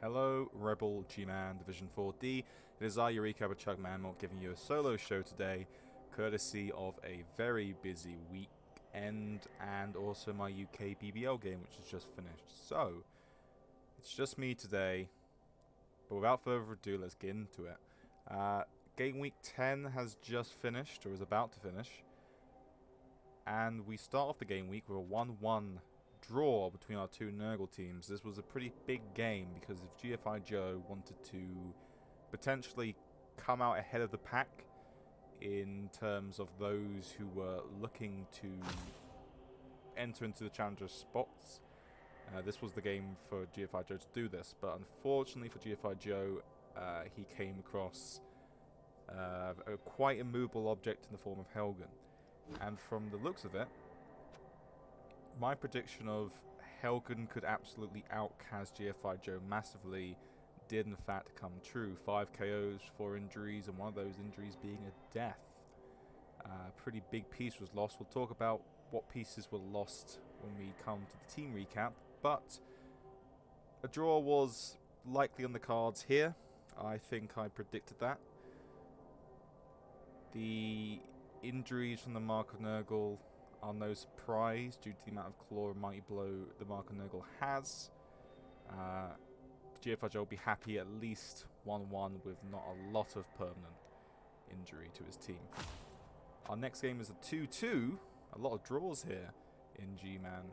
Hello, REBBL GMAN Division 4D. It is I, Eureka GMAN, giving you a solo show today, courtesy of a very busy weekend and also my UK BBL game, which has just finished. So, it's just me today, but without further ado, let's get into it. Game week 10 has just finished, or is about to finish, and we start off the game week with a 1-1 draw between our two Nurgle teams. This was a pretty big game because if GFI Joe wanted to potentially come out ahead of the pack in terms of those who were looking to enter into the challenger spots, this was the game for GFI Joe to do this. But unfortunately for GFI Joe, he came across a quite immovable object in the form of Helgen. And from the looks of it, my prediction of Helgen could absolutely out-KAZ GFI Joe massively did in fact come true. 5 KOs, 4 injuries, and one of those injuries being a death. A pretty big piece was lost. We'll talk about what pieces were lost when we come to the team recap, but a draw was likely on the cards here. I think I predicted that. The injuries from the Mark of Nurgle are no surprise due to the amount of claw and mighty blow the Mark of Nurgle has. GFI Joe will be happy at least 1-1 with not a lot of permanent injury to his team. Our next game is a 2-2. A lot of draws here in GMAN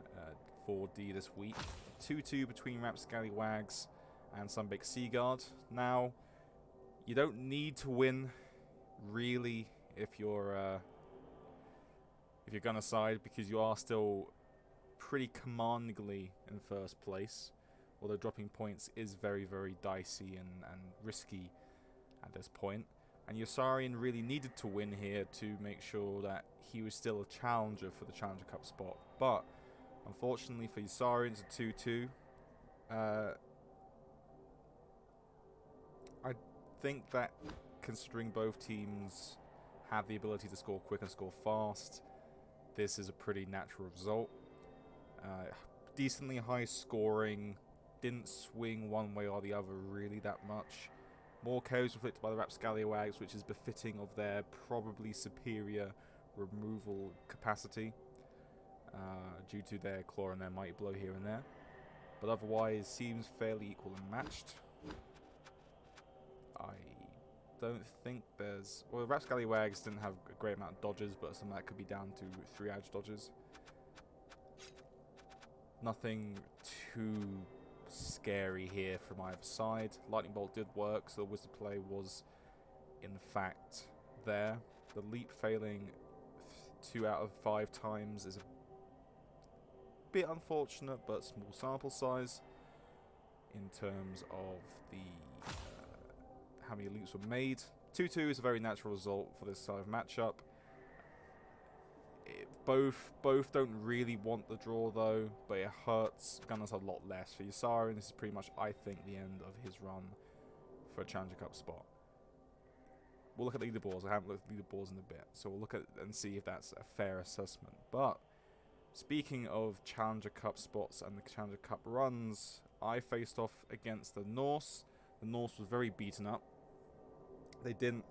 4D this week. 2-2 between Rapscallywags and Sunbaked Seaguard. Now, you don't need to win, really, if you're gonna side, because you are still pretty commandingly in first place, although dropping points is very, very dicey and risky at this point. And Yossarian really needed to win here to make sure that he was still a challenger for the Challenger Cup spot. But unfortunately for Yossarian, it's a 2-2. I think that considering both teams have the ability to score quick and score fast, this is a pretty natural result. Decently high scoring, didn't swing one way or the other really that much. More KOs inflicted by the Rapscallywags, which is befitting of their probably superior removal capacity due to their claw and their mighty blow here and there. But otherwise, seems fairly equal and matched. I don't think there's... Well, the Rapscallywags didn't have a great amount of dodges, but some of that could be down to 3-edge dodges. Nothing too scary here from either side. Lightning Bolt did work, so the Wizard play was, in fact, there. The leap failing 2 out of 5 times is a bit unfortunate, but small sample size in terms of the... how many leaps were made. 2-2 is a very natural result for this side of matchup. Both don't really want the draw though, but it hurts Gunners a lot less. For Yossarian, this is pretty much, I think, the end of his run for a Challenger Cup spot. We'll look at the leaderboards. I haven't looked at the leaderboards in a bit, so we'll look at and see if that's a fair assessment. But speaking of Challenger Cup spots and the Challenger Cup runs, I faced off against the Norse. The Norse was very beaten up. They didn't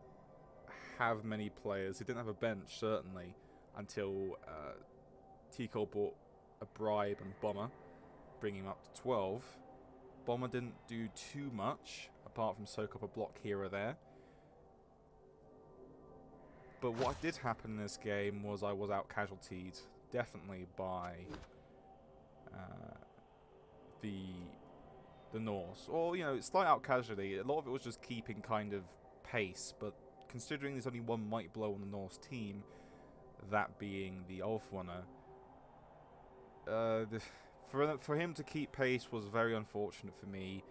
have many players. They didn't have a bench, certainly, until Tico bought a bribe and Bomber, bringing him up to 12. Bomber didn't do too much, apart from soak up a block here or there. But what did happen in this game was I was out-casualtied, definitely by the Norse. Or, you know, slight out-casualty. A lot of it was just keeping kind of pace, but considering there's only one mighty blow on the Norse team, that being the Ulf Runner, for him to keep pace was very unfortunate for me.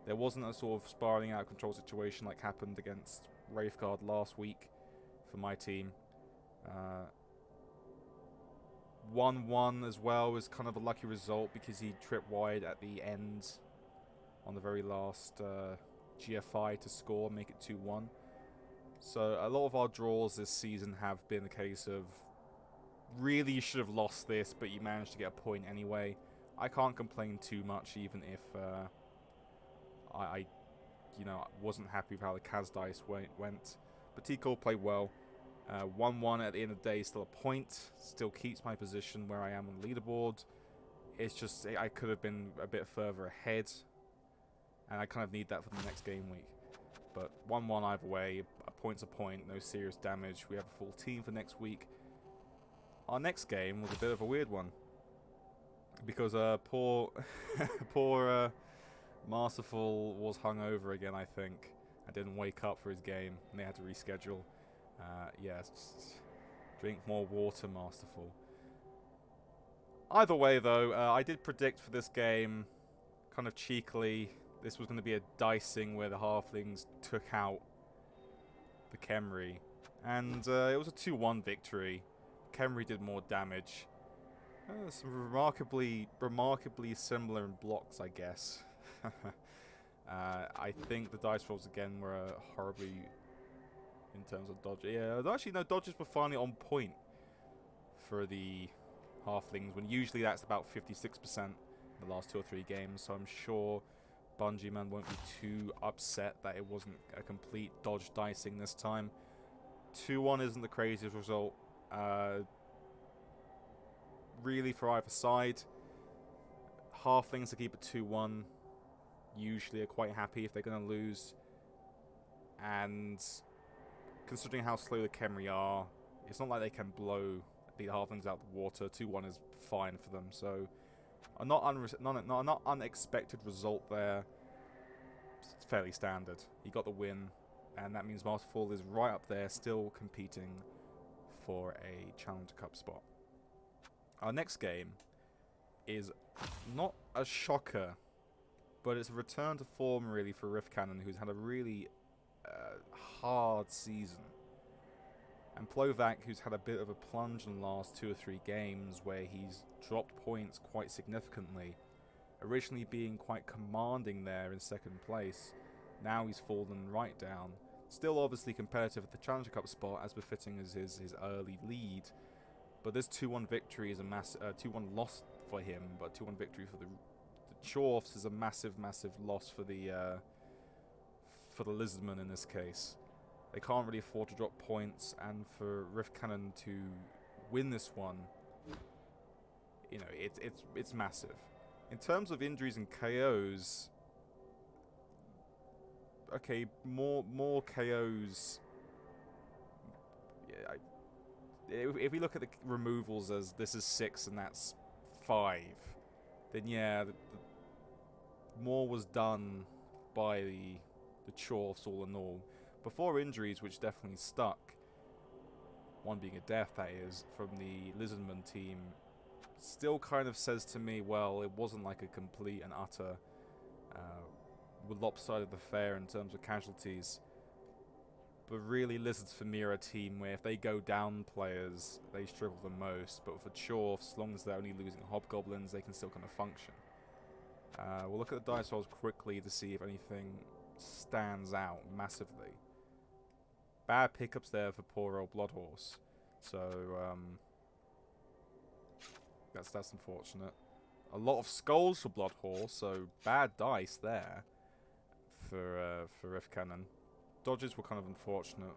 There wasn't a sort of spiraling out of control situation like happened against Wraithguard last week for my team. 1-1 as well was kind of a lucky result because he tripped wide at the end on the very last GFI to score and make it 2-1. So a lot of our draws this season have been a case of really you should have lost this, but you managed to get a point anyway. I can't complain too much, even if I wasn't happy with how the Kaz dice went. But T-Cole played well. 1-1 at the end of the day, still a point. Still keeps my position where I am on the leaderboard. It's just, I could have been a bit further ahead. And I kind of need that for the next game week. But 1-1 either way, a point's a point, no serious damage. We have a full team for next week. Our next game was a bit of a weird one. Because poor Masterful was hungover again, I think. I didn't wake up for his game, and they had to reschedule. Yes, drink more water, Masterful. Either way, though, I did predict for this game, kind of cheekily, this was going to be a dicing where the halflings took out the Khemri. And it was a 2-1 victory. Khemri did more damage. Some remarkably similar in blocks, I guess. I think the dice rolls again were horribly in terms of dodge. Yeah, actually no, dodges were finally on point for the halflings, when usually that's about 56% in the last 2 or 3 games. So I'm sure Bungie Man won't be too upset that it wasn't a complete dodge dicing this time. 2-1 isn't the craziest result. Really for either side. Halflings to keep it 2-1 usually are quite happy if they're going to lose. And considering how slow the Khemri are, it's not like they can blow the halflings out the water. 2-1 is fine for them. So a not unexpected result there. It's fairly standard. He got the win, and that means Masterful is right up there, still competing for a Challenger Cup spot. Our next game is not a shocker, but it's a return to form really for Riftcannon, who's had a really hard season. And Plovak, who's had a bit of a plunge in the last 2 or 3 games where he's dropped points quite significantly. Originally being quite commanding there in 2nd place, now he's fallen right down. Still obviously competitive at the Challenger Cup spot, as befitting as his early lead. But this 2-1 victory is a 2-1 loss for him, but 2-1 victory for the Chorfs is a massive loss for the Lizardmen in this case. They can't really afford to drop points, and for Riftcannon to win this one, you know, it's massive. In terms of injuries and KOs, okay, more KOs. Yeah, if we look at the removals as this is 6 and that's 5, then yeah, more was done by the Chorfs all in all. Before injuries, which definitely stuck, one being a death that is, from the Lizardman team, still kind of says to me, well, it wasn't like a complete and utter lopsided affair in terms of casualties. But really, Lizards for me are a team where if they go down players, they struggle the most. But for Chorfs, as long as they're only losing Hobgoblins, they can still kind of function. We'll look at the dice rolls quickly to see if anything stands out massively. Bad pickups there for poor old Bloodhorse. So, that's unfortunate. A lot of skulls for Bloodhorse, so bad dice there for Riftcannon. Dodges were kind of unfortunate,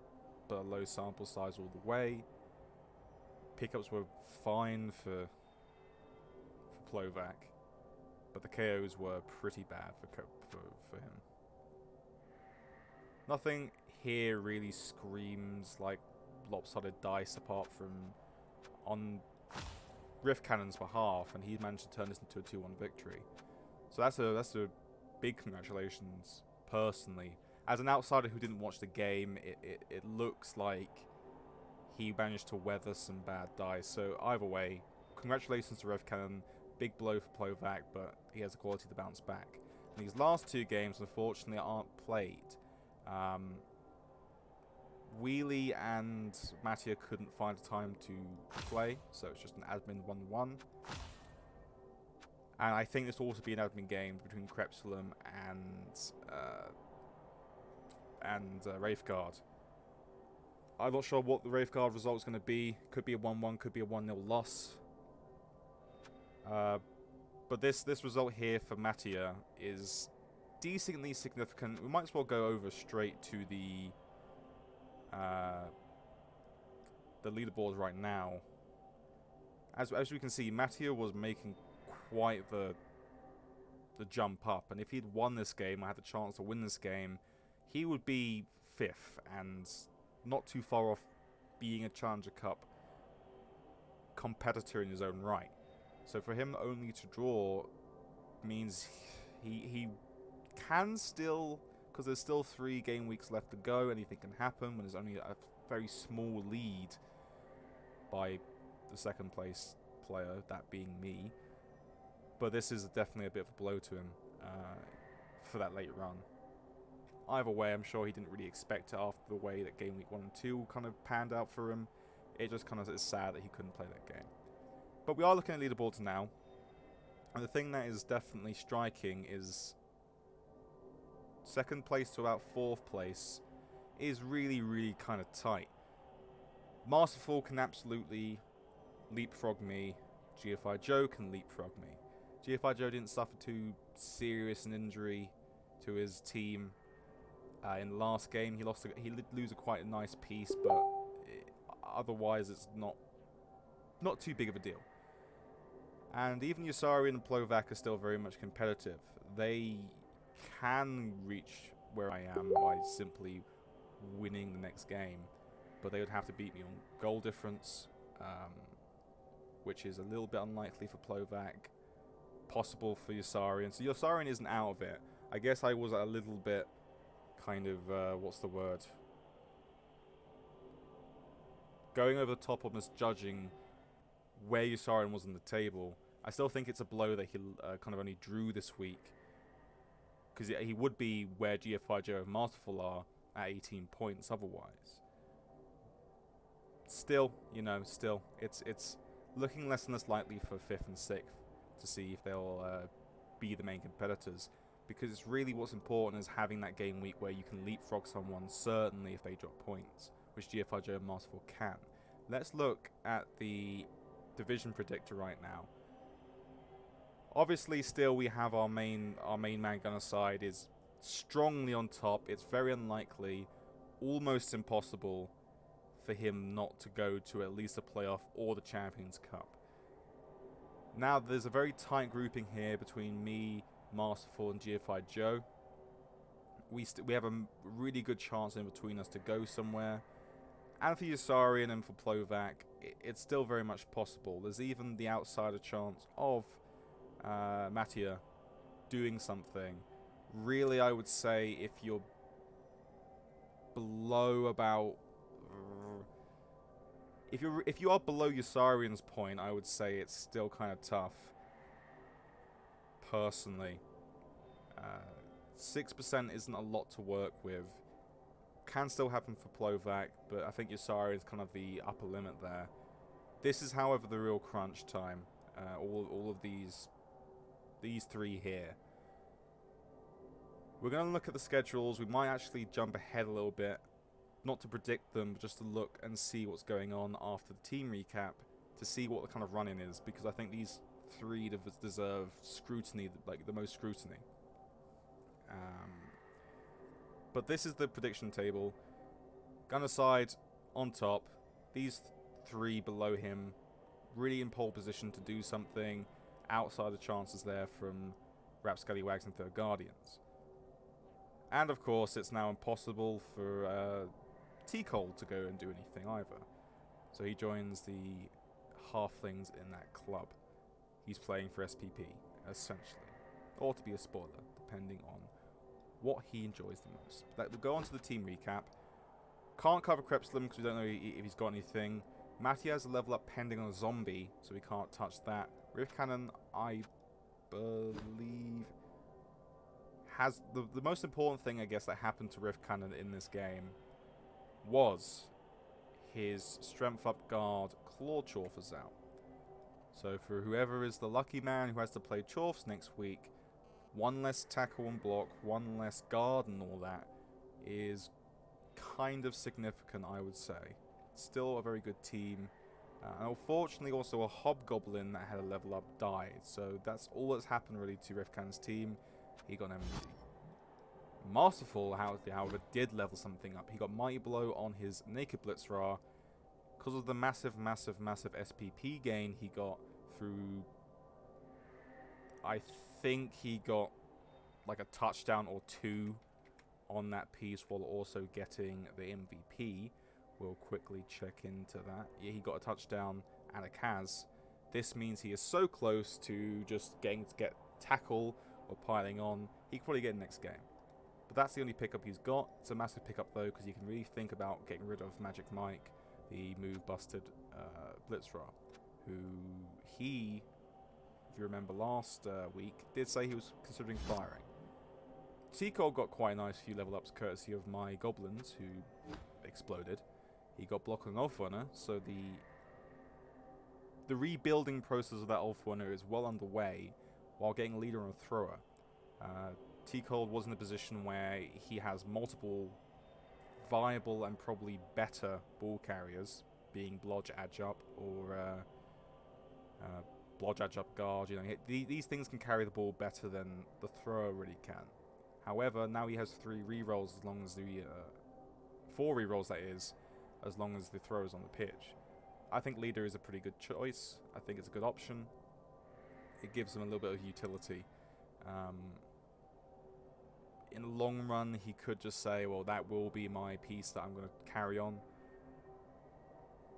but a low sample size all the way. Pickups were fine for Plovak, but the KOs were pretty bad for him. Nothing here really screams like lopsided dice apart from on Riftcannon's behalf, and he managed to turn this into a 2-1 victory. So that's a big congratulations personally. As an outsider who didn't watch the game, it looks like he managed to weather some bad dice. So either way, congratulations to Riftcannon. Big blow for Plovak, but he has the quality to bounce back. And these last 2 games, unfortunately, aren't played. Wheelie and Mattia couldn't find time to play, so it's just an admin 1-1. And I think this will also be an admin game between Crepsulum and Wraithguard. I'm not sure what the Wraithguard result is going to be. Could be a 1-1, could be a 1-0 loss. But this result here for Mattia is decently significant. We might as well go over straight to the leaderboards right now. As we can see, Mattia was making quite the jump up, and if he'd won this game, I had the chance to win this game, he would be 5th and not too far off being a Challenger Cup competitor in his own right. So for him only to draw means he can still, because there's still 3 game weeks left to go, anything can happen when there's only a very small lead by the 2nd place player, that being me. But this is definitely a bit of a blow to him for that late run. Either way, I'm sure he didn't really expect it after the way that game week 1 and 2 kind of panned out for him. It just kind of is sad that he couldn't play that game. But we are looking at leaderboards now. And the thing that is definitely striking is 2nd place to about 4th place is really, really kind of tight. Masterful can absolutely leapfrog me. GFI Joe can leapfrog me. GFI Joe didn't suffer too serious an injury to his team in the last game. He did lose quite a nice piece, but otherwise it's not too big of a deal. And even Yusari and Plovak are still very much competitive. They can reach where I am by simply winning the next game, but they would have to beat me on goal difference, which is a little bit unlikely for Plovak, possible for Yusarian. So Yusarian isn't out of it. I guess I was a little bit kind of, what's the word? Going over the top of misjudging where Yusarian was on the table. I still think it's a blow that he kind of only drew this week, because he would be where GFI Joe and Masterful are at 18 points otherwise. Still, it's looking less and less likely for 5th and 6th to see if they'll be the main competitors, because it's really what's important is having that game week where you can leapfrog someone, certainly if they drop points, which GFI Joe and Masterful can. Let's look at the division predictor right now. Obviously, still we have our main man gunner side is strongly on top. It's very unlikely, almost impossible, for him not to go to at least a playoff or the Champions Cup. Now, there's a very tight grouping here between me, Masterful, and GFI Joe. We have a really good chance in between us to go somewhere. And for Yusarian and for Plovak, it's still very much possible. There's even the outsider chance of Mattia doing something. Really, I would say if you're below about... If you are below Yusarian's point, I would say it's still kind of tough. Personally. 6% isn't a lot to work with. Can still happen for Plovak, but I think Yusari is kind of the upper limit there. This is, however, the real crunch time. All of these 3 here. We're going to look at the schedules. We might actually jump ahead a little bit. Not to predict them, but just to look and see what's going on after the team recap, to see what the kind of run-in is, because I think these 3 deserve scrutiny, like the most scrutiny. But this is the prediction table. Gunner side on top. These 3 below him, really in pole position to do something. Outside the chances there from Rapscallywags and Third Guardians. And of course, it's now impossible for T-Cole to go and do anything either. So he joins the halflings in that club. He's playing for SPP, essentially. Or to be a spoiler, depending on what he enjoys the most. We'll go on to the team recap. Can't cover Krepslim because we don't know if he's got anything. Matty has a level up pending on a zombie, so we can't touch that. Rift Cannon, I believe, has the most important thing, I guess, that happened to Rift Cannon in this game was his strength up guard Claw Chorfers out. So for whoever is the lucky man who has to play Chorfs next week, 1 less tackle and block, 1 less guard and all that is kind of significant, I would say. Still a very good team. And unfortunately also a Hobgoblin that had a level up died. So that's all that's happened really to Rift Cannon's team. He got an MVP. Masterful, however, did level something up. He got Mighty Blow on his Naked Blitzra because of the massive SPP gain he got through. I think he got like a touchdown or two on that piece while also getting the MVP. We'll quickly check into that. Yeah, he got a touchdown and a Kaz. This means he is so close to just getting to get tackle or piling on. He could probably get next game. But that's the only pickup he's got. It's a massive pickup though, because you can really think about getting rid of Magic Mike, the move-busted Blitzra, who he, if you remember last week, did say he was considering firing. T-Cole got quite a nice few level ups courtesy of my Goblins, who exploded. He got blocked on an Elf Runner, so the rebuilding process of that Elf Runner is well underway, while getting a leader on a thrower. T-Cold was in a position where he has multiple viable and probably better ball carriers, being Blodge Adjup or Blodge Adjup Guard. You know, these things can carry the ball better than the thrower really can. However, now he has 3 rerolls as long as the 4 rerolls, that is, as long as the thrower is on the pitch. I think leader is a pretty good choice. I think it's a good option. It gives him a little bit of utility. In the long run, he could just say, well, that will be my piece that I'm going to carry on.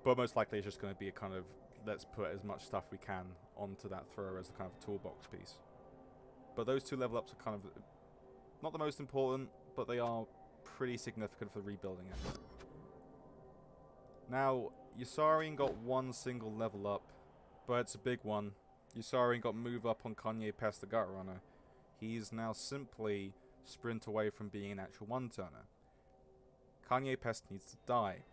But most likely it's just going to be a kind of, let's put as much stuff we can onto that thrower as a kind of toolbox piece. But those 2 level ups are kind of not the most important, but they are pretty significant for the rebuilding effort. Now, Yusarian got 1 single level up, but it's a big one. Yusarian got move up on Kanye Pest the Gut Runner. He's now simply sprint away from being an actual one-turner. Kanye Pest needs to die.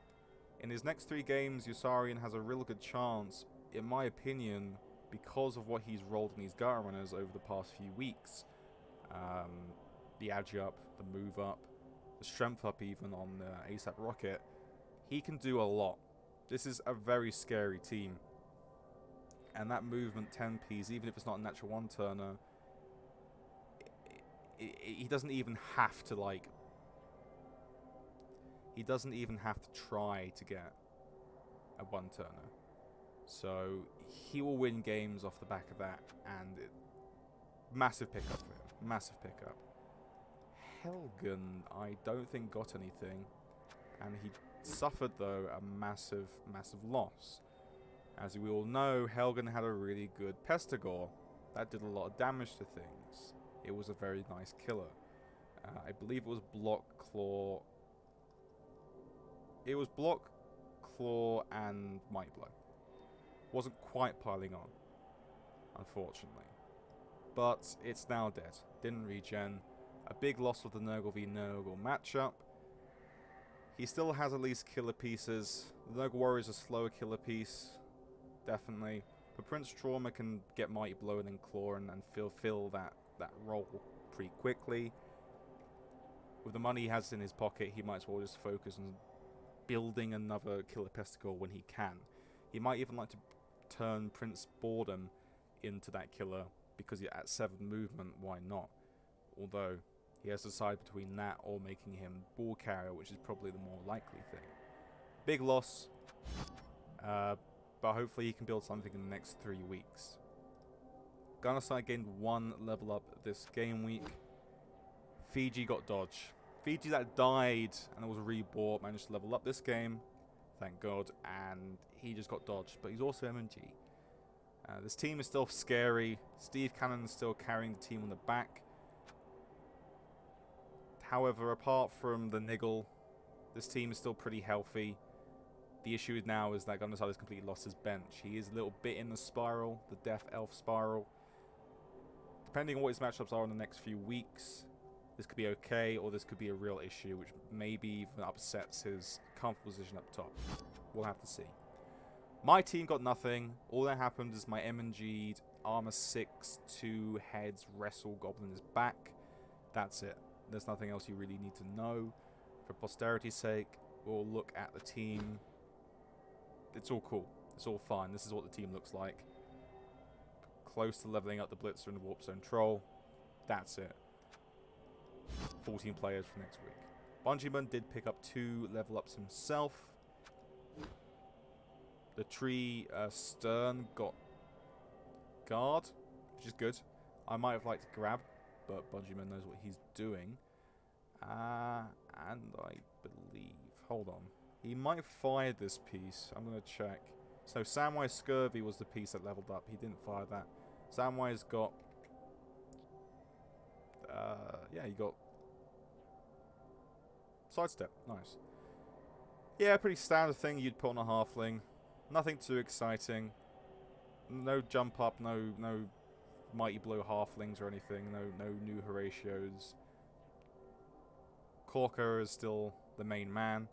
In his next 3 games, Yusarian has a real good chance, in my opinion, because of what he's rolled in these Gut Runners over the past few weeks. The Edge up, the move up, the strength up even on ASAP Rocket. He can do a lot. This is a very scary team. And that movement 10Ps, even if it's not a natural one-turner, he doesn't even have to, like... He doesn't even have to try to get a one-turner. So, he will win games off the back of that, and massive pickup for him. Massive pickup. Helgen, I don't think got anything. And he suffered, though, a massive loss. As we all know, Helgen had a really good Pestigore. That did a lot of damage to things. It was a very nice killer. I believe it was Block, Claw... It was Block, Claw, and Might Blow. Wasn't quite piling on, unfortunately. But it's now dead. Didn't regen. A big loss with the Nurgle v Nurgle matchup. He still has at least killer pieces. The Nurgle Warrior is a slower killer piece, definitely. But Prince Trauma can get Mighty Blow and then Claw and fill that role pretty quickly. With the money he has in his pocket, he might as well just focus on building another killer Pestigore when he can. He might even like to turn Prince Boredom into that killer, because you're at 7 movement, why not? Although, he has to decide between that or making him ball carrier, which is probably the more likely thing. Big loss, but hopefully he can build something in the next 3 weeks. Gunnerside gained 1 level up this game week. Fiji got dodge. Fiji that died and was rebought managed to level up this game, thank God, and he just got dodged, but he's also MMG. This team is still scary. Steve Cannon is still carrying the team on the back. However, apart from the niggle, this team is still pretty healthy. The issue now is that Gunnerside has completely lost his bench. He is a little bit in the spiral, the Death Elf spiral. Depending on what his matchups are in the next few weeks, this could be okay, or this could be a real issue, which maybe even upsets his comfortable position up top. We'll have to see. My team got nothing. All that happened is my MNG'd Armor 6, 2 heads, Wrestle Goblin is back. That's it. There's nothing else you really need to know. For posterity's sake, we'll look at the team. It's all cool. It's all fine. This is what the team looks like. Close to leveling up the Blitzer and the Warp Zone Troll. That's it. 14 players for next week. GMAN did pick up 2 level ups himself. The tree Stern got guard, which is good. I might have liked to grab, but GMAN knows what he's doing. And I believe, hold on, he might have fired this piece. I'm going to check. So Samwise Scurvy was the piece that leveled up. He didn't fire that. Samwise got, yeah, he got sidestep. Nice. Yeah, pretty standard thing you'd put on a halfling. Nothing too exciting. No jump up, no mighty blow halflings or anything. No new Horatios. Corker is still the main man.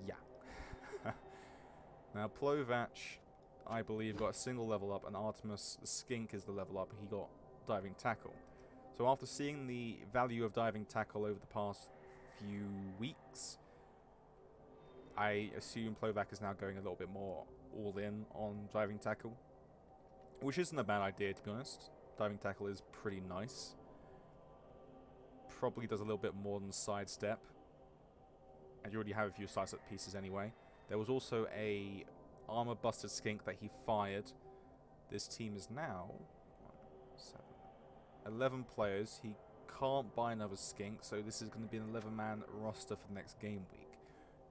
Yeah. Now Plovach, I believe, got a single level up, and Artemis Skink is the level up. He got diving tackle. So after seeing the value of diving tackle over the past few weeks, I assume Plovach is now going a little bit more all in on diving tackle, which isn't a bad idea, to be honest. Diving tackle is pretty nice. Probably does a little bit more than sidestep, and you already have a few sidestep pieces anyway. There was also a armor busted skink that he fired. This team is now 11 players. He can't buy another skink, so this is going to be an 11-man roster for the next game week.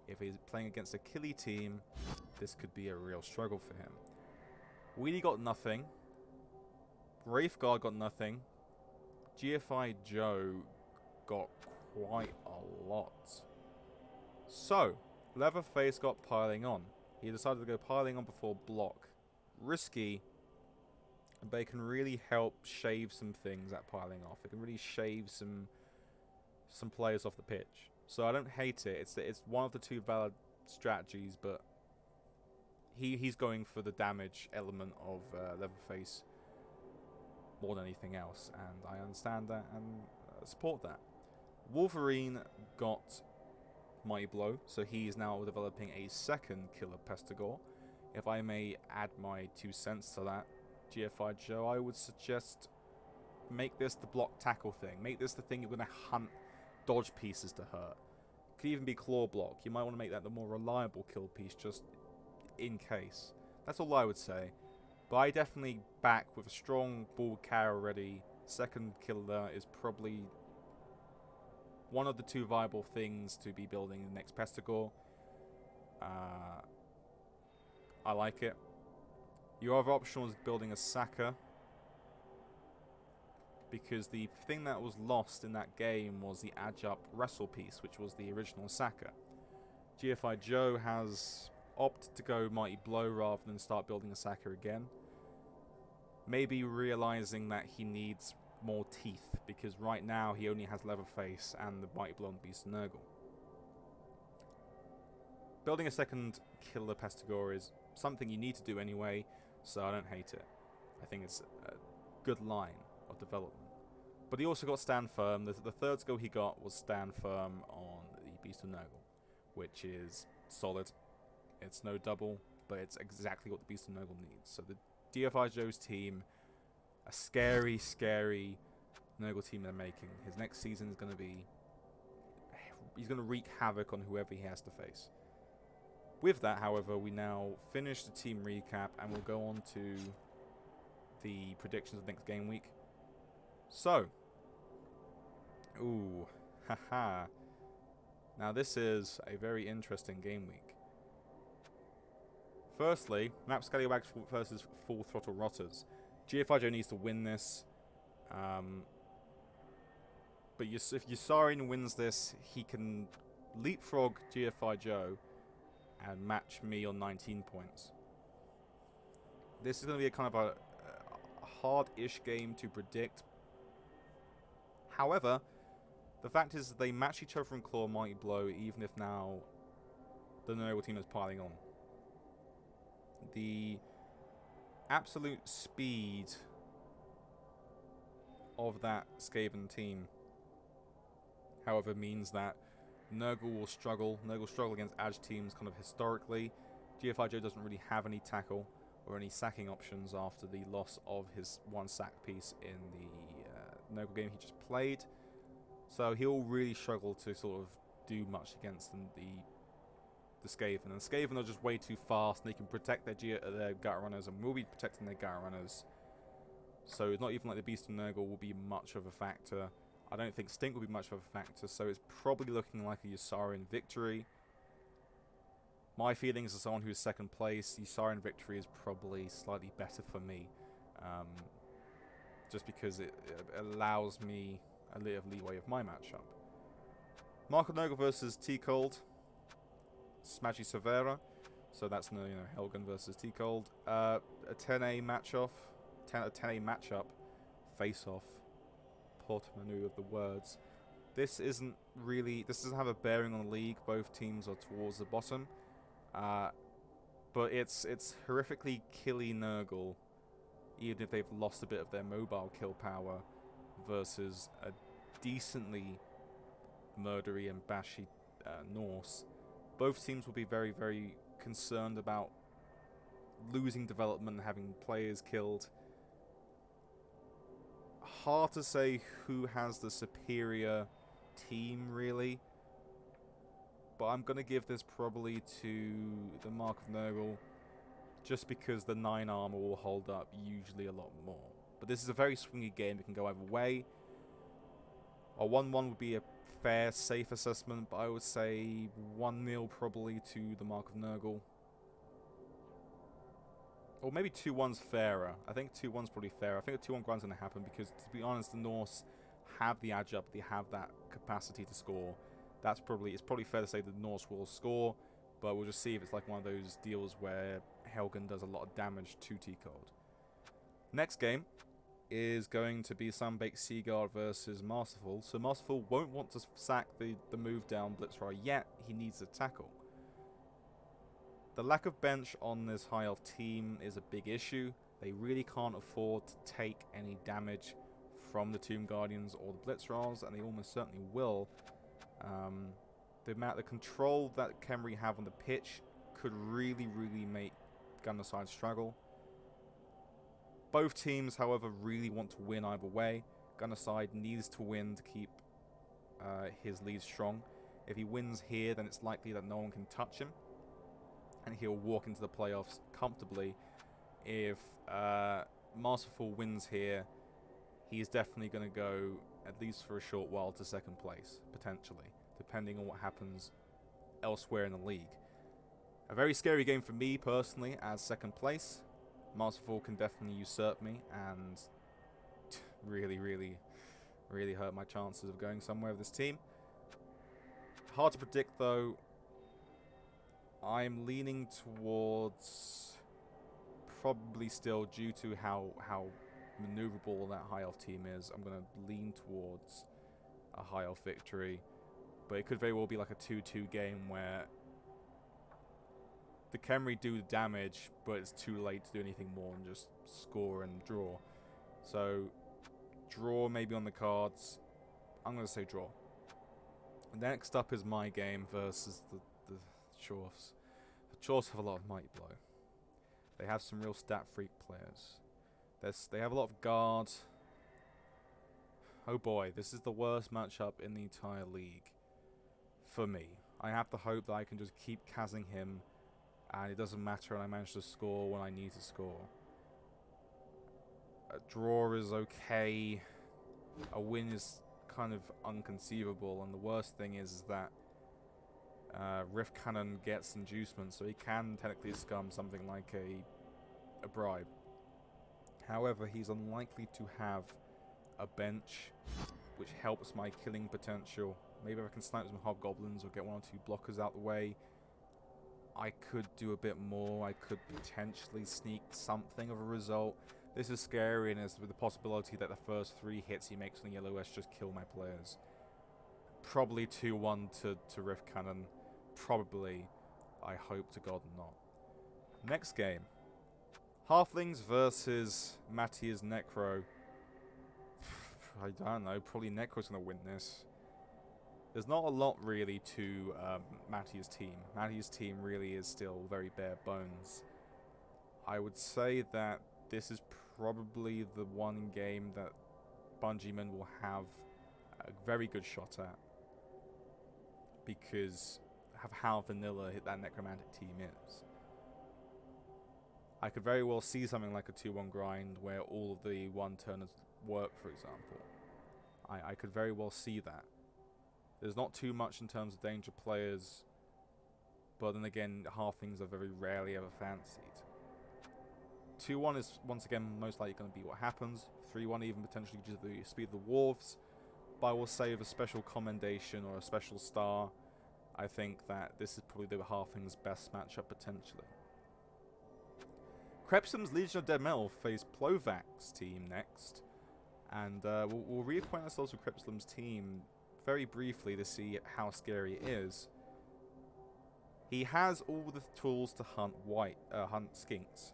If he's playing against a killy team, this could be a real struggle for him. Wheelie got nothing. Wraithguard got nothing. GFI Joe got quite a lot. So, Leatherface got piling on. He decided to go piling on before block. Risky, but it can really help shave some things at piling off. It can really shave some players off the pitch. So I don't hate it. It's one of the 2 valid strategies, but he's going for the damage element of Leatherface more than anything else, and I understand that and support that. Wolverine got Mighty Blow, so he is now developing a second Killer Pestigore. If I may add my 2 cents to that, GFI Joe, I would suggest make this the block tackle thing. Make this the thing you're going to hunt dodge pieces to hurt. Could even be claw block. You might want to make that the more reliable kill piece, just in case. That's all I would say. But I definitely back with a strong ball carry already. Second killer is probably one of the 2 viable things to be building the next Pestigore. I like it. Your other option was building a Saka, because the thing that was lost in that game was the Adjup wrestle piece, which was the original Saka. GFI Joe has opted to go Mighty Blow rather than start building a Saka again. Maybe realizing that he needs more teeth, because right now he only has Leatherface and the Mighty Blow and Beast of Nurgle. Building a second Killer Pestigore is something you need to do anyway, so I don't hate it. I think it's a good line of development. But he also got Stand Firm. The third skill he got was Stand Firm on the Beast of Nurgle, which is solid. It's no double, but it's exactly what the Beast of Nurgle needs. So the DFI Joe's team, a scary, scary Nurgle team they're making. His next season is going to be... he's going to wreak havoc on whoever he has to face. With that, however, we now finish the team recap and we'll go on to the predictions of next game week. So, ooh, haha. Now this is a very interesting game week. Firstly, Map Scallywags versus Full Throttle Rotters. GFI Joe needs to win this. But if Yusarian wins this, he can leapfrog GFI Joe and match me on 19 points. This is going to be a kind of a hard-ish game to predict. However, the fact is that they match each other in Claw Mighty Blow, even if now the Nurgle team is piling on. The absolute speed of that Skaven team, however, means that Nurgle will struggle. Nurgle struggle against Edge teams kind of historically. GFI Joe doesn't really have any tackle or any sacking options after the loss of his 1 sack piece in the Nurgle game he just played. So he'll really struggle to sort of do much against the Skaven. And the Skaven are just way too fast, and they can protect their Gut Runners, and will be protecting their Gut Runners. So it's not even like the Beast and Nurgle will be much of a factor. I don't think Stink will be much of a factor, so it's probably looking like a Yusarian victory. My feelings as someone who's second place, Yusarian victory is probably slightly better for me. Just because it allows me a little leeway of my matchup. Mark of Nurgle versus T-Cold. Smagi Severa. So that's Helgen versus T-Cold. A 10A matchup. A 10A matchup. Face-off. Portemonu of the words. This doesn't have a bearing on the league. Both teams are towards the bottom. But it's horrifically killy Nurgle, even if they've lost a bit of their mobile kill power, versus a decently murdery and bashy Norse. Both teams will be very, very concerned about losing development and having players killed. Hard to say who has the superior team, really. But I'm going to give this probably to the Mark of Nurgle, just because the 9 armor will hold up usually a lot more. But this is a very swingy game. It can go either way. A 1-1 would be a fair, safe assessment, but I would say 1-0 probably to the Mark of Nurgle. Or maybe 2-1's fairer. I think 2-1's probably fairer. I think a 2-1 grind's going to happen because, to be honest, the Norse have the edge up. They have that capacity to score. It's probably fair to say the Norse will score, but we'll just see if it's like one of those deals where Helgen does a lot of damage to T-Cold. Next game is going to be Sunbaked Seaguard versus Masterful. So Masterful won't want to sack the move down Blitzcrank yet. He needs to tackle. The lack of bench on this high elf team is a big issue. They really can't afford to take any damage from the Tomb Guardians or the Blitzcranks, and they almost certainly will. The control that Khemri have on the pitch could really, really make Gunnerside struggle. Both teams, however, really want to win either way. Gunnerside needs to win to keep his lead strong. If he wins here, then it's likely that no one can touch him, and he'll walk into the playoffs comfortably. If Masterful wins here, he's definitely going to go, at least for a short while, to second place, potentially, depending on what happens elsewhere in the league. A very scary game for me, personally, as second place. Masterful can definitely usurp me and really, really, really hurt my chances of going somewhere with this team. Hard to predict, though. I'm leaning towards, probably still due to how maneuverable that high elf team is, I'm going to lean towards a high elf victory. But it could very well be like a 2-2 game where the Khemri do damage, but it's too late to do anything more than just score and draw. So, draw maybe on the cards. I'm going to say draw. Next up is my game versus the Chorfs. The Chorfs have a lot of Might Blow. They have some real stat freak players. They have a lot of guard. Oh boy, this is the worst matchup in the entire league for me. I have to hope that I can just keep cazzing him, and it doesn't matter, and I manage to score when I need to score. A draw is okay. A win is kind of unconceivable, and the worst thing is that Rift Cannon gets inducement, so he can technically scum something like a bribe. However, he's unlikely to have a bench, which helps my killing potential. Maybe if I can snipe some hobgoblins or get 1 or 2 blockers out the way, I could do a bit more. I could potentially sneak something of a result. This is scary, and it's with the possibility that the first 3 hits he makes on the Yellow West just kill my players. Probably 2-1 to Rift Cannon. Probably. I hope to God not. Next game. Halflings versus Matthias Necro. I don't know. Probably Necro's going to win this. There's not a lot really to Matthias' team. Matthias' team really is still very bare bones. I would say that this is probably the one game that Bungie will have a very good shot at, because of how vanilla that Necromantic team is. I could very well see something like a 2-1 grind where all of the one-turners work, for example. I could very well see that. There's not too much in terms of danger players, but then again, halflings are very rarely ever fancied. 2-1 is once again most likely going to be what happens. 3-1 even potentially due to the speed of the Dwarves. But I will say with a special commendation or a special star, I think that this is probably the halflings' best matchup potentially. Crepsum's Legion of Dead Metal face Plovak's team next. And we'll reacquaint ourselves with Crepsum's team very briefly to see how scary it is. He has all the tools to hunt skinks.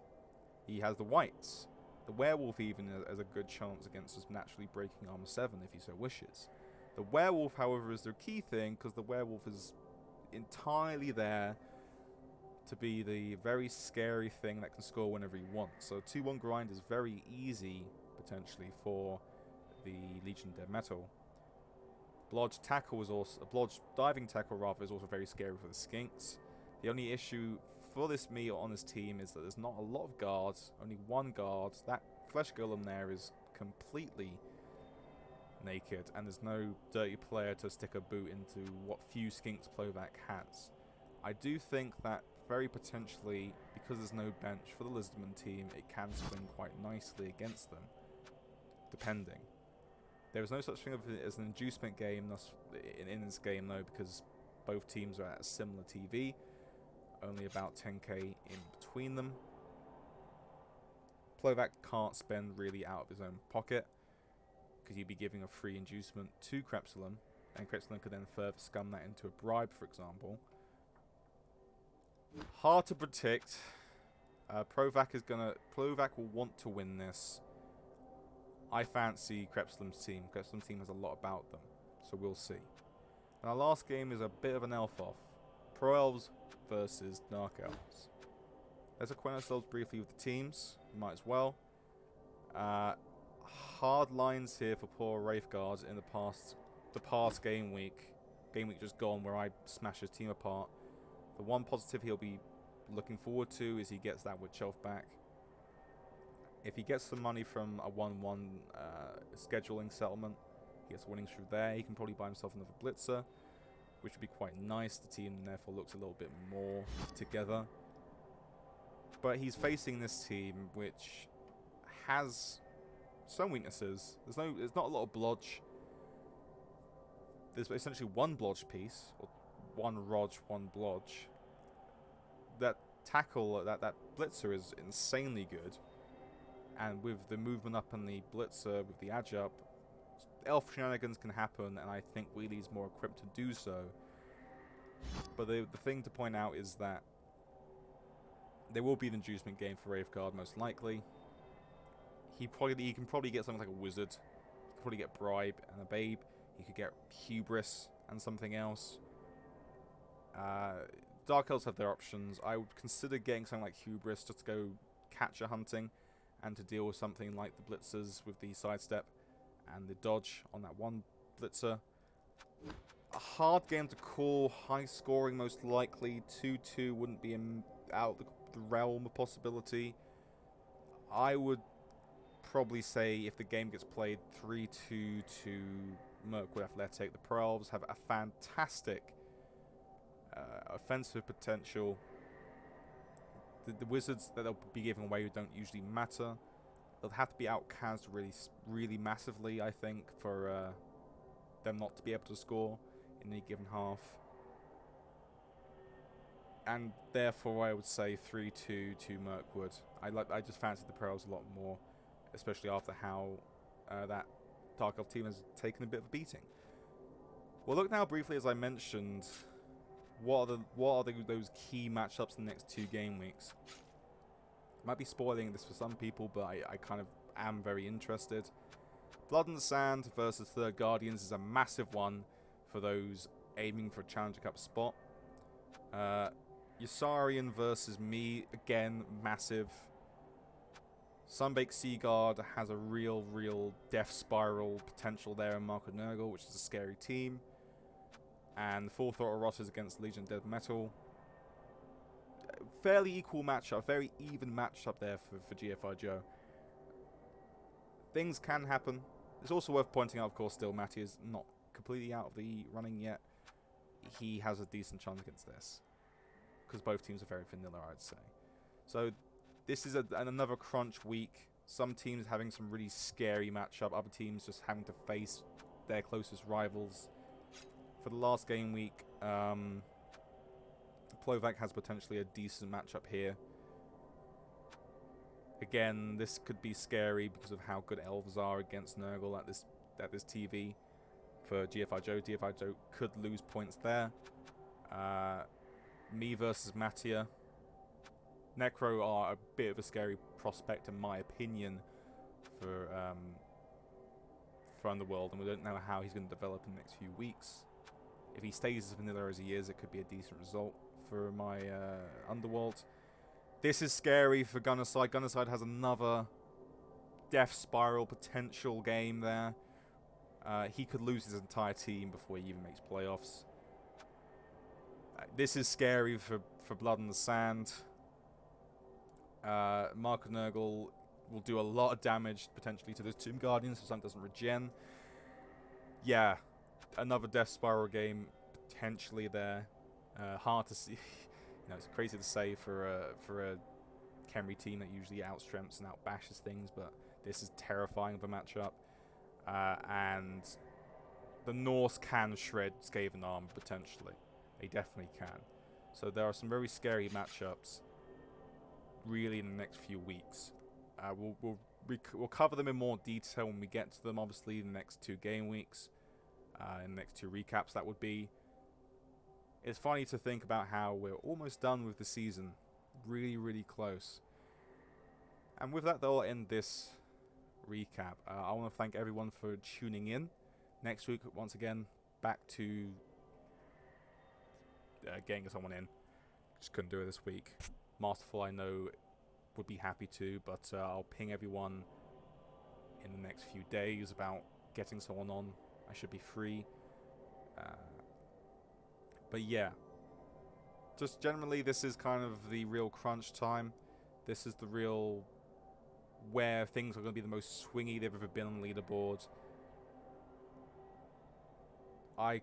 He has the wights. The werewolf even has a good chance against us naturally breaking armor 7 if he so wishes. The werewolf, however, is the key thing, because the werewolf is entirely there to be the very scary thing that can score whenever he wants. So 2-1 grind is very easy, potentially, for the Legion of Dead Metal. Blodge diving tackle rather is also very scary for the skinks. The only issue for this meal on this team is that there's not a lot of guards, only one guard. That flesh golem there is completely naked, and there's no dirty player to stick a boot into what few skinks Plovak has. I do think that very potentially, because there's no bench for the Lizardman team, it can swing quite nicely against them, depending. There is no such thing as an inducement game in this game though, because both teams are at a similar TV, only about 10k in between them. Plovak can't spend really out of his own pocket, because he'd be giving a free inducement to Crepsilum, and Crepsilum could then further scum that into a bribe, for example. Hard to predict. Plovak will want to win this. I fancy Crepsilum's team. Crepsilum's team has a lot about them, so we'll see. And our last game is a bit of an elf-off. Pro Elves versus Dark Elves. Let's acquaint ourselves briefly with the teams. Might as well. Hard lines here for poor Wraithguard in the past game week. Game week just gone, where I smashed his team apart. The one positive he'll be looking forward to is he gets that Witch Elf back. If he gets some money from a 1-1 scheduling settlement, he gets winnings through there, he can probably buy himself another Blitzer, which would be quite nice. The team therefore looks a little bit more together. But he's facing this team which has some weaknesses. There's not a lot of blodge. There's essentially one blodge piece, or one Rodge, one blodge. That tackle, that Blitzer is insanely good. And with the movement up and the Blitzer, with the edge up, elf shenanigans can happen, and I think Wheelie's more equipped to do so. But the thing to point out is that there will be an inducement game for Wraithguard, most likely. He can probably get something like a Wizard. He could probably get Bribe and a Babe. He could get Hubris and something else. Dark Elves have their options. I would consider getting something like Hubris just to go catcher hunting, and to deal with something like the Blitzers with the sidestep and the dodge on that one Blitzer. A hard game to call, high scoring most likely. 2-2 wouldn't be out the realm of possibility. I would probably say if the game gets played 3-2 to Mirkwood Athletic, the Pro Elves have a fantastic offensive potential. The wizards that they'll be giving away don't usually matter. They'll have to be outcast really massively, I think, for them not to be able to score in any given half. And therefore, I would say 3-2 to Mirkwood. I just fancy the Pearls a lot more, especially after how that Dark Elf team has taken a bit of a beating. We'll look now briefly, as I mentioned, what are those key matchups in the next 2 game weeks. Might be spoiling this for some people, but I kind of am very interested. Blood and Sand versus Third Guardians is a massive one for those aiming for a Challenger Cup spot. Yasarian versus me, again, massive. Sunbaked Seaguard has a real death spiral potential there in Marco Nurgle, which is a scary team. And Full Throttle Rotters against Legion of Dead Metal. Fairly equal matchup, very even matchup there for GFI Joe. Things can happen. It's also worth pointing out, of course, still, Matty is not completely out of the running yet. He has a decent chance against this. Because both teams are very vanilla, I'd say. So, this is another crunch week. Some teams having some really scary matchup. Other teams just having to face their closest rivals. For the last game week, Plovac has potentially a decent matchup here. Again, this could be scary because of how good Elves are against Nurgle at this TV. For GFI Joe, GFI Joe could lose points there. Me versus Mattia. Necro are a bit of a scary prospect in my opinion for Underworld, and we don't know how he's going to develop in the next few weeks. If he stays as vanilla as he is, it could be a decent result for my Underworld. This is scary for Gunnerside. Gunnerside has another death spiral potential game there. He could lose his entire team before he even makes playoffs. This is scary for Blood in the Sand. Marco Nurgle will do a lot of damage potentially to those Tomb Guardians if something doesn't regen. Yeah, another death spiral game potentially there. Hard to see. It's crazy to say for a Khemri team that usually outstrengths and outbashes things, but this is terrifying of a matchup. And the Norse can shred Skaven Armor potentially. They definitely can. So there are some very scary matchups really in the next few weeks. We'll cover them in more detail when we get to them, obviously, in the next 2 game weeks. In the next 2 recaps, that would be. It's funny to think about how we're almost done with the season. Really close. And with that, though, I'll end this recap. I want to thank everyone for tuning in. Next week, once again, back to getting someone in. Just couldn't do it this week. Masterful, I know, would be happy to, but I'll ping everyone in the next few days about getting someone on. I should be free. But yeah, just generally this is kind of the real crunch time. This is the real where things are going to be the most swingy they've ever been on the leaderboard. I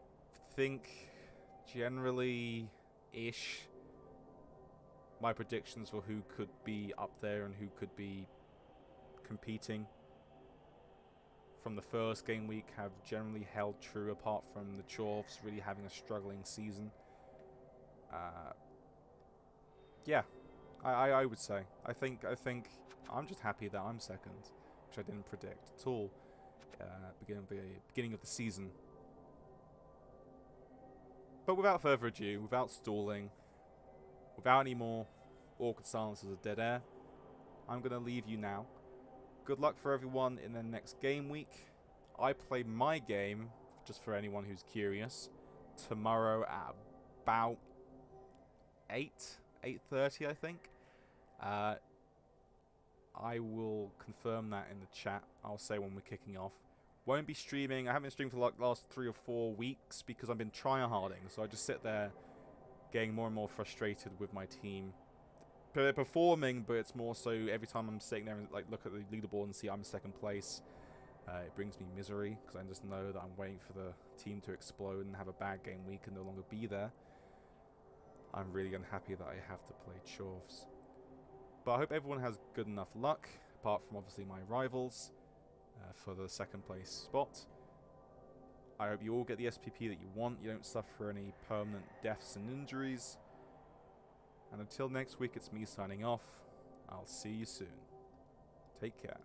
think generally-ish my predictions for who could be up there and who could be competing from the first game week have generally held true, apart from the Chorfs really having a struggling season. Yeah, I would say. I think I'm just happy that I'm second, which I didn't predict at all. Beginning of the season. But without further ado, without stalling, without any more awkward silences of dead air, I'm going to leave you now. Good luck for everyone in the next game week. I play my game, just for anyone who's curious, tomorrow at about 8:30, I think. I will confirm that in the chat. I'll say when we're kicking off. Won't be streaming. I haven't streamed for like the last 3 or 4 weeks because I've been tryharding. So I just sit there getting more and more frustrated with my team. They're performing, but it's more so every time I'm sitting there and like look at the leaderboard and see I'm in second place, it brings me misery because I just know that I'm waiting for the team to explode and have a bad game week and no longer be there. I'm really unhappy that I have to play Chorfs. But I hope everyone has good enough luck, apart from obviously my rivals, for the second place spot. I hope you all get the SPP that you want. You don't suffer any permanent deaths and injuries. And until next week, it's me signing off. I'll see you soon. Take care.